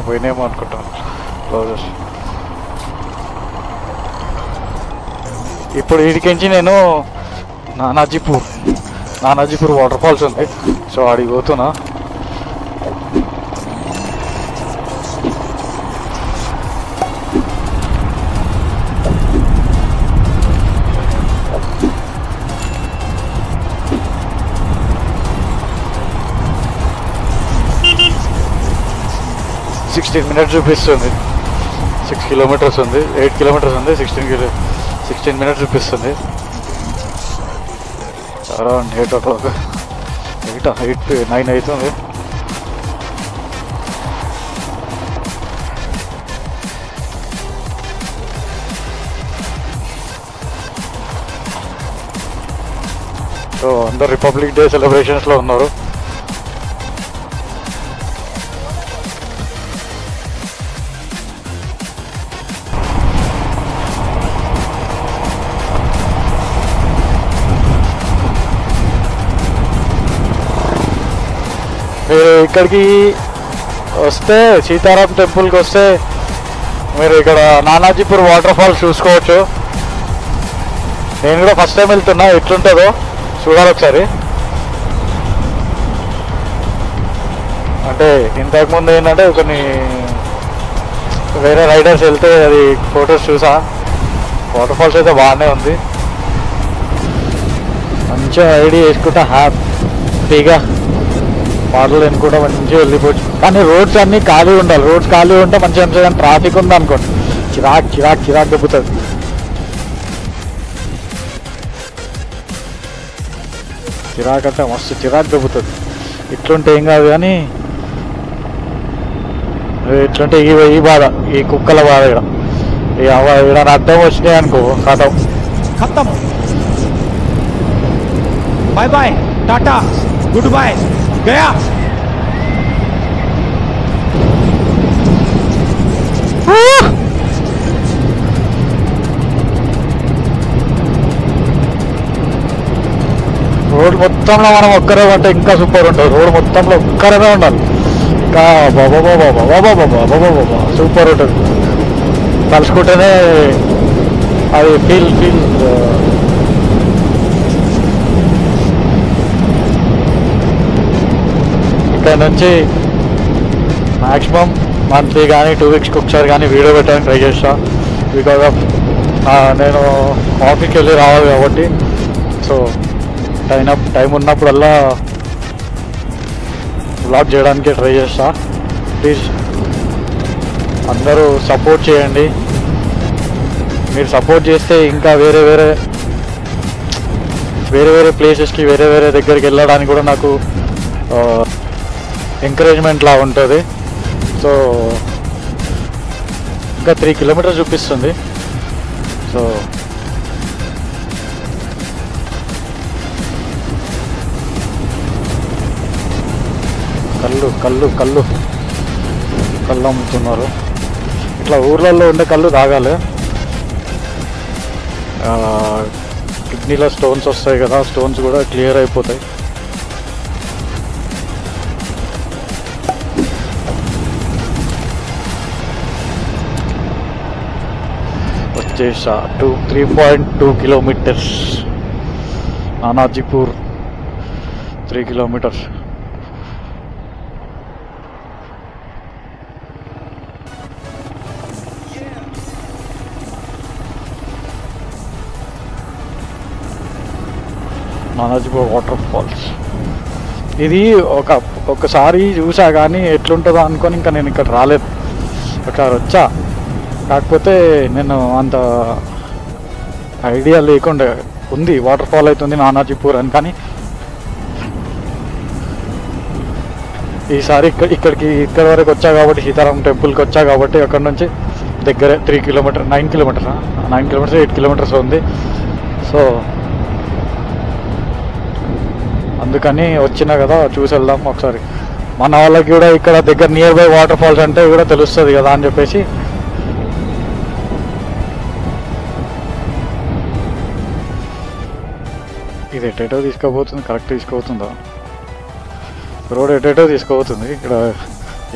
పోయినేమో అనుకుంటాను క్లోజెస్. ఇప్పుడు వీడికించి నేను నానాజీపూర్ వాటర్ ఫాల్స్ ఉంది, సో ఆడికి పోతున్నా. minutes చూపిస్తుంది. 6 kilometers ఉంది, 8 kilometers ఉంది, 16 minutes చూపిస్తుంది. అరౌండ్ 8 o'clock 9 అవుతుంది. సో అందరు రిపబ్లిక్ డే సెలబ్రేషన్స్లో ఉన్నారు. మీరు ఇక్కడికి వస్తే సీతారాం టెంపుల్కి వస్తే మీరు ఇక్కడ నానాజీపూర్ వాటర్ ఫాల్స్ చూసుకోవచ్చు. నేను కూడా ఫస్ట్ టైం వెళ్తున్నా, ఎట్లుంటుందో చూడాలి ఒకసారి. అంటే ఇంతకుముందు ఏంటంటే కొన్ని వేరే రైడర్స్ వెళ్తే అది ఫొటోస్ చూసా. వాటర్ ఫాల్స్ అయితే బాగానే ఉంది, మంచిగా ఐడి వేసుకుంటా హ్యాపీగా పాటలు ఎన్నుకుంటా మంచిగా వెళ్ళిపోవచ్చు. కానీ రోడ్స్ అన్నీ ఖాళీ ఉండాలి. రోడ్స్ ఖాళీ ఉంటే మంచిగా ట్రాఫిక్ ఉంది అనుకోండి, చిరాక్ దెబ్బతుంది. చిరాక్ అంటే మస్తు చిరాకు దెబ్బతుంది. ఇట్లుంటే ఏం కాదు, కానీ ఇట్లుంటే ఈ బాధ, ఈ కుక్కల బాధ. ఇక్కడ అడ్డం వచ్చినాయి అనుకో ఖతం. బాయ్ బాయ్, టాటా, గుడ్ బాయ్, గయా. రోడ్ మొత్తంలో మనం ఒక్కరే ఉంటే ఇంకా సూపర్ ఉంటుంది. రోడ్ మొత్తంలో ఒక్కరే ఉండాలి, ఇంకా బాబా సూపర్ ఉంటుంది. తలుచుకుంటేనే అది ఫీల్ ఇక్కడ నుంచి మ్యాక్సిమం మంత్లీ కానీ 2 weeksకి ఒకసారి కానీ వీడియో పెట్టడానికి ట్రై చేస్తా. బికాజ్ ఆఫ్ నేను ఆఫీస్కి వెళ్ళి రావాలి కాబట్టి. సో టైం ఉన్నప్పుడల్లా వ్లాగ్ చేయడానికి ట్రై చేస్తా. ప్లీజ్ అందరూ సపోర్ట్ చేయండి. మీరు సపోర్ట్ చేస్తే ఇంకా వేరే ప్లేసెస్కి వేరే దగ్గరికి వెళ్ళడానికి కూడా నాకు ఎంకరేజ్మెంట్ లా ఉంటుంది. సో ఇంకా 3 kilometers చూపిస్తుంది. సో కళ్ళు అమ్ముతున్నారు. ఇట్లా ఊర్లలో ఉండే కళ్ళు తాగాలి. కిడ్నీలో స్టోన్స్ వస్తాయి కదా, స్టోన్స్ కూడా క్లియర్ అయిపోతాయి. వచ్చేసా 3.2 kilometers. Nanajipur 3 kilometers. Nanajipur water falls ఇది ఒకసారి చూసా, కానీ ఎట్లుంటుందో అనుకొని ఇంకా నేను ఇక్కడ రాలేదు. ఒకసారి వచ్చా, కాకపోతే నేను అంత ఐడియా లేకుండా ఉంది వాటర్ ఫాల్ అవుతుంది నానాజీపూర్ అని. కానీ ఈసారి ఇక్కడ వరకు వచ్చా కాబట్టి, సీతారాం టెంపుల్కి వచ్చా కాబట్టి, అక్కడ నుంచి దగ్గరే 9 kilometers 8 kilometers ఉంది. సో అందుకని వచ్చినా కదా, చూసి వెళ్దాం ఒకసారి. మన వాళ్ళకి కూడా ఇక్కడ దగ్గర నియర్ బై వాటర్ ఫాల్స్ అంటే కూడా తెలుస్తుంది కదా అని చెప్పేసి. ఇది ఎటేటో తీసుకోబోతుంది, కరెక్ట్ తీసుకోబోతుందా? రోడ్ ఎటేటో తీసుకోబోతుంది. ఇక్కడ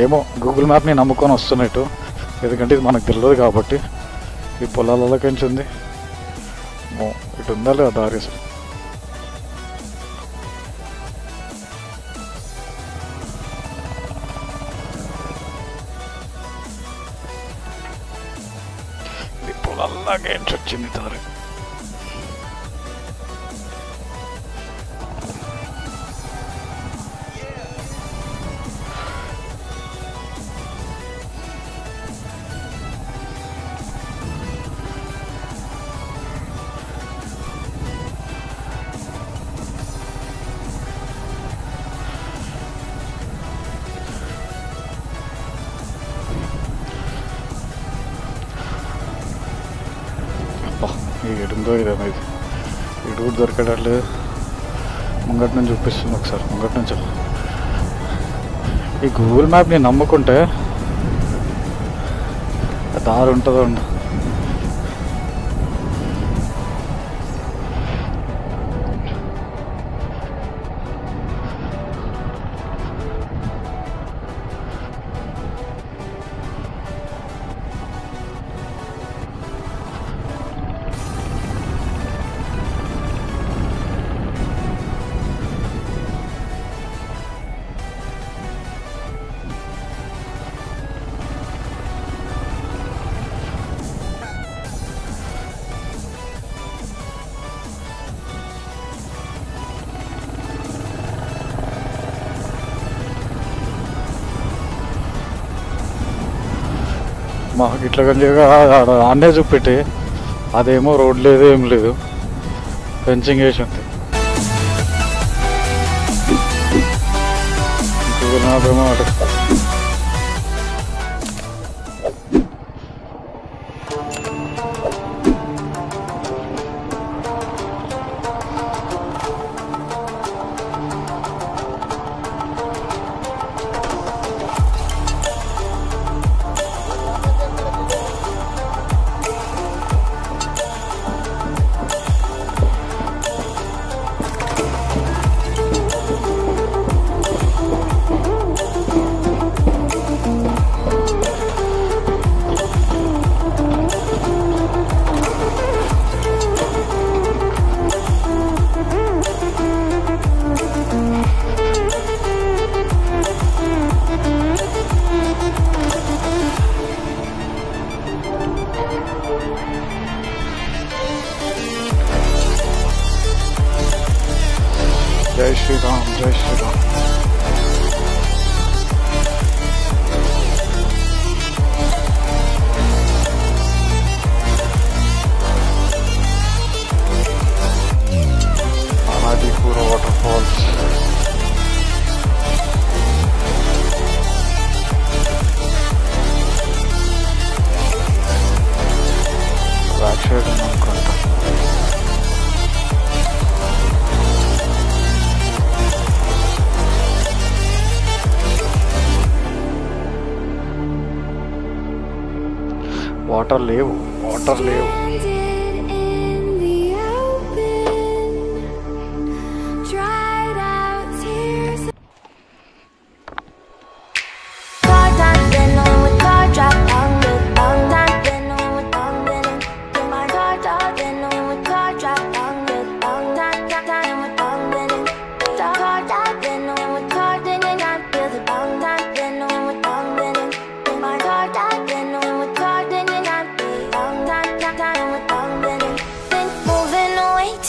ఏమో గూగుల్ మ్యాప్ని నమ్ముకొని వస్తున్నట్టు, ఎందుకంటే ఇది మనకు తెలియదు కాబట్టి. ఈ పొలాలలోకించి ఉంది, ఇటు ఉందా లేదా దారి? ఇది పొలాలలోకించి వచ్చింది దారి. ఎటుందో ఇదనేది ఈ రూట్ దొరకట్లేదు. ముంగటి నుంచి చూపిస్తుంది ఒకసారి, ముంగటి నుంచి. ఈ గూగుల్ మ్యాప్ని నమ్ముకుంటే దారి ఉంటుందో ఉండదు. మాకు ఇట్లా కొంచెంగా ఆడే చూపెట్టి, అదేమో రోడ్ లేదు ఏం లేదు, ఫెన్సింగ్ వేసి ఉంది. గూగుల్ మ్యాప్ ఏమో అటు జై శ్రీరామ్, జై Shriram. Anadipur water falls. Back side అనుకుంటా. వాటర్ లేవు, వాటర్ లేవు.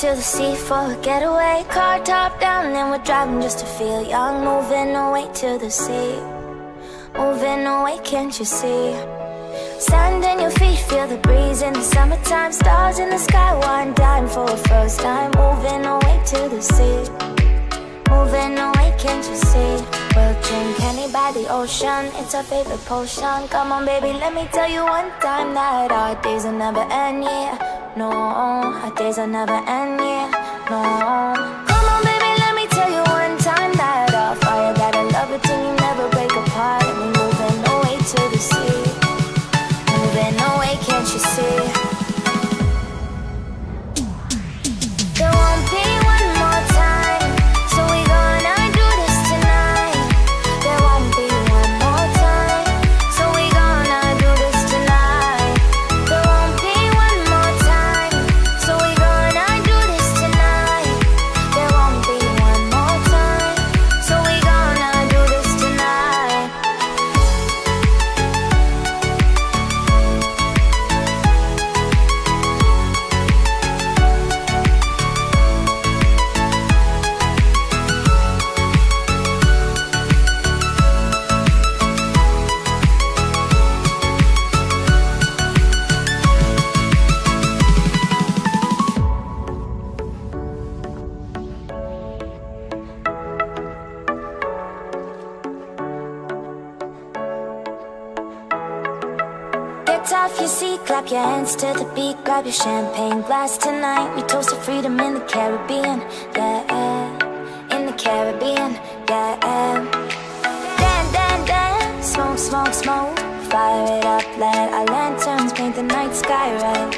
To the sea for a getaway, car top down and we're driving just to feel young. Moving away to the sea, moving away, can't you see? Sand in your feet, feel the breeze in the summertime. Stars in the sky, one dime for a first time. Moving away to the sea, moving away, can't you see? We'll drink honey by the ocean, it's our favorite potion. Come on baby, let me tell you one time that our days will never end, yeah. No, our days will never end, yeah. No. Come on baby, let me tell you one time that our fire got a love it till you never break apart. And we're moving away to the sea, moving away, can't you see? There won't be one more time, so we're gonna do this tonight. There won't be one more jumped off your seat, clap your hands to the beat, grab your champagne glass tonight. We toast to freedom in the Caribbean, yeah, in the Caribbean, yeah. Dance, dance, dance, smoke, smoke, smoke, fire it up, let our lanterns paint the night sky red,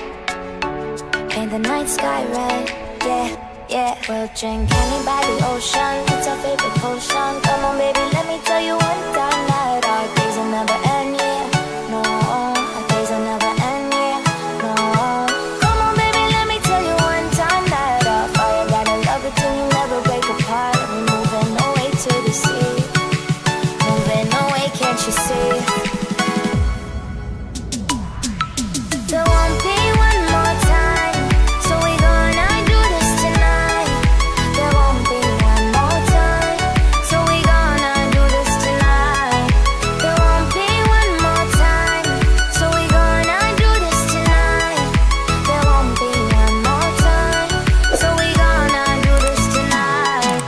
paint the night sky red, yeah, yeah. We'll drink honey by the ocean, it's our favorite potion. Come on baby, let me tell you one time that our days will never end, yeah. No, our days will never end, yeah. No, come on baby, let me tell you one time that our fire gotta love it till you never break apart. We're moving away to the sea, moving away, can't you see? There won't be one more time, so we gonna do this tonight. There won't be one more time, so we gonna do this tonight. There won't be one more time, so we gonna do this tonight. There won't be one more time, so we gonna do this tonight.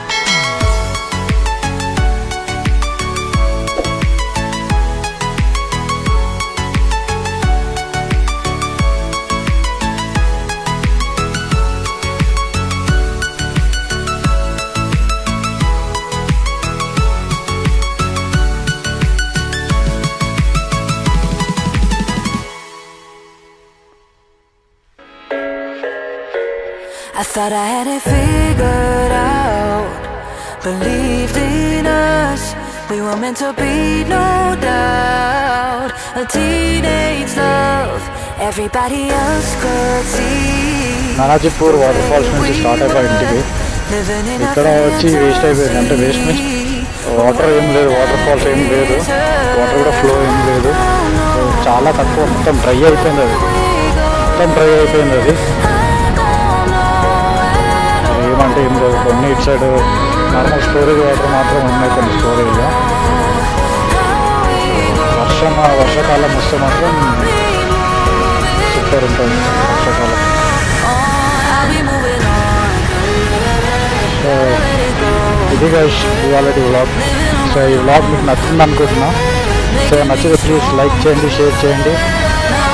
I thought I had it figured out, believed in us, we were meant to be, no doubt. A teenage love, everybody else could see. Nanajipur water falls నుంచి start అయిపోయి ఇంటికి ఇక్కడ వచ్చి waste అయిపోయింది. అంటే waste means water ఏం లేదు, water falls ఏం లేదు, వాటర్ కూడా ఫ్లో ఏం లేదు, చాలా తక్కువ, మొత్తం డ్రై అయిపోయింది. అది మొత్తం డ్రై అయిపోయింది. అది ఏమంటే ఏం లేదు, కొన్ని ఇటు సైడ్ నార్మల్ స్టోరేజ్ వాటర్ మాత్రం ఉన్నాయి, కొన్ని స్టోరేజ్లో. వర్షాకాలం వస్తే మాత్రం సూపర్ ఉంటుంది వర్షాకాలం. సో ఇది గైస్ ఇవాళ వ్లాగ్. సో ఈ వ్లాగ్ మీకు నచ్చింది అనుకుంటున్నా. సో నచ్చితే ప్లీజ్ లైక్ చేయండి, షేర్ చేయండి,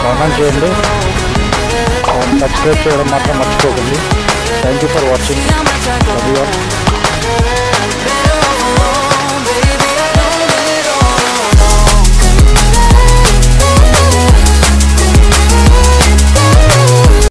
కామెంట్ చేయండి, సబ్స్క్రైబ్ చేయడం మాత్రం మర్చిపోకండి. Thank you for watching. Love you all.